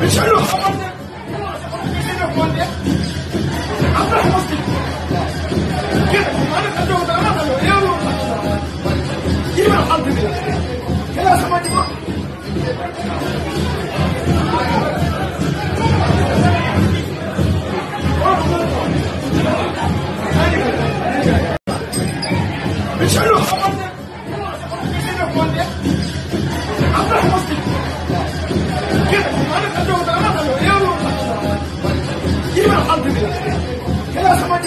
বিচাৰো সমাজে কোনে আমরা সমষ্টি কি মানে কাজ হতো না এও কি না হাল দিবে খেলা সমাজ বিচাৰো সমাজে কোনে আমরা সমষ্টি কি মানে কাজ হতো না এও কি না হাল দিবে খেলা সমাজ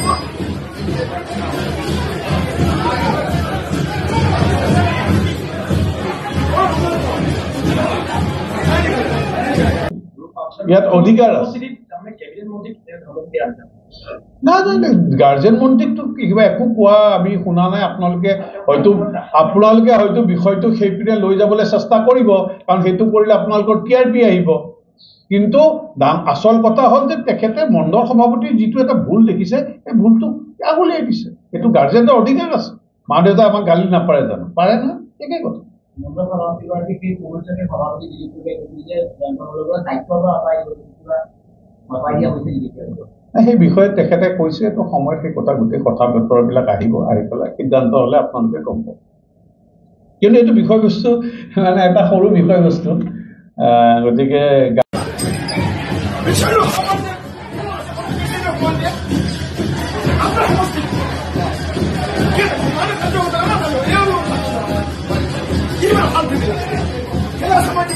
ইয়াত অধিকাৰ আছে না গাৰ্জেন মন্ত্ৰীকটো কিবা একো কোৱা আমি শুনা নাই। আপোনালোকে হয়তো বিষয়টো সেইপিনে লৈ যাবলৈ চেষ্টা কৰিব, কাৰণ সেইটো কৰিলে আপোনালোকৰ TRP আহিব। কিন্তু আচল কথা হ'ল যে তেখেতে মণ্ডল সভাপতিৰ যিটো এটা ভুল দেখিছে, এই ভুলটো আগুলিয়াই দিছে। এইটো গাৰ্জেনৰ অধিকাৰ আছে। মা দেউতা আমাক গালি নাপাৰে জানো? পাৰে না, একেই কথা। সেই বিষয়ে তেখেতে কৈছে, এইটো সময়ত সেই কথা গোটেই কথা বতৰাবিলাক আহিব, আহি পেলাই সিদ্ধান্ত হ'লে আপোনালোকে গম পাব। কিন্তু এইটো বিষয়বস্তু মানে এটা সৰু বিষয়বস্তু, গতিকে বিচাৰো সমাজে কোনে আমরা সমষ্টি কি মানে কাজ হতো না এও কি না হাল দিবে খেলা সমাজ